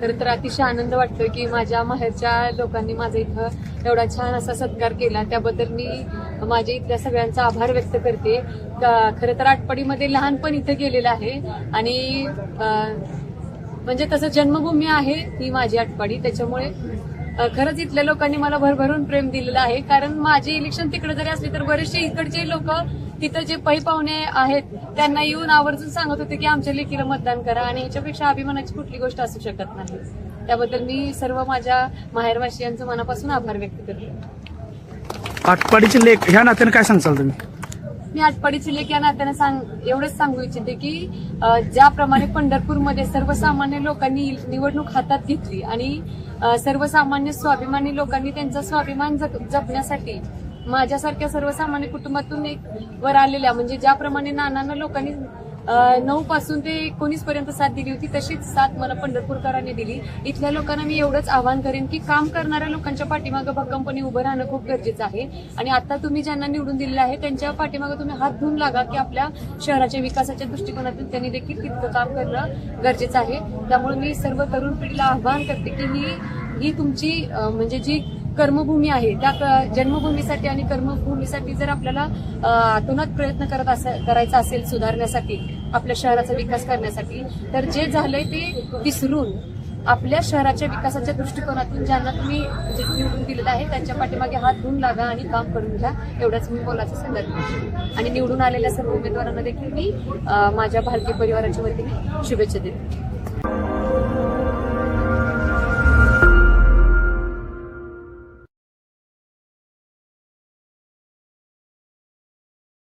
खरं तर अतिशय आनंद वाटतोय की माझ्या माहेरच्या लोकांनी माझा इथं एवढा छान असा सत्कार केला, त्याबद्दल मी माझ्या इथल्या सगळ्यांचा आभार व्यक्त करते. खरं तर आटपाडीमध्ये लहानपण इथं गेलेलं आहे आणि म्हणजे तसं जन्मभूमी आहे ही माझी आटपाडी, त्याच्यामुळे खरंच इथल्या लोकांनी मला भरभरून प्रेम दिलेलं आहे. कारण माझी इलेक्शन तिकडे जरी असली तर बरेचसे इकडचे लोक तिथं जे पै पाहुणे आहेत त्यांना येऊन आवर्जून सांगत होते की आमच्या लेकीला मतदान करा, आणि ह्याच्यापेक्षा अभिमानाची कुठली गोष्ट असू शकत नाही. त्याबद्दल मी सर्व माझ्या माहेरवासियांचं मनापासून आभार व्यक्त करते. आटपाडीचे लेख ह्या नात्याने काय सांगचाल तुम्ही? मी आटपाडीचे लेख या नात्याने एवढंच सांगू इच्छिते की ज्याप्रमाणे पंढरपूरमध्ये सर्वसामान्य लोकांनी निवडणूक हातात घेतली आणि सर्वसामान्य स्वाभिमानी लोकांनी त्यांचा स्वाभिमान जपण्यासाठी माझ्यासारख्या सर्वसामान्य कुटुंबातून एक वर आलेल्या, म्हणजे ज्याप्रमाणे नानांना लोकांनी 9 पासून ते 19 पर्यंत साथ दिली होती, तशीच साथ मला पंढरपूरकरांनी दिली. इथल्या लोकांना मी एवढंच आवाहन करेन की काम करणाऱ्या लोकांच्या पाठीमागे भक्कमपणे उभं राहणं खूप गरजेचं आहे. आणि आता तुम्ही ज्यांना निवडून दिलेलं आहे त्यांच्या पाठीमागे तुम्ही हात धुवून लागा की आपल्या शहराच्या विकासाच्या दृष्टिकोनातून त्यांनी देखील तितकं काम करणं गरजेचं आहे. त्यामुळे मी सर्व तरुण पिढीला आवाहन करते की ही तुमची म्हणजे जी कर्मभूमी आहे त्या जन्मभूमीसाठी आणि कर्मभूमीसाठी जर आपल्याला अतोनात प्रयत्न करायचा असेल सुधारण्यासाठी, आपल्या शहराचा विकास करण्यासाठी, तर जे झालंय ते विसरून आपल्या शहराच्या विकासाच्या दृष्टिकोनातून ज्यांना तुम्ही निवडून दिलेलं आहे त्यांच्या पाठीमागे हात धुवून लागा आणि काम करून घ्या, एवढाच मी बोलायचा संदर्भ. आणि निवडून आलेल्या सर्व उमेदवारांना देखील मी माझ्या भारतीय परिवाराच्या वतीने शुभेच्छा देते.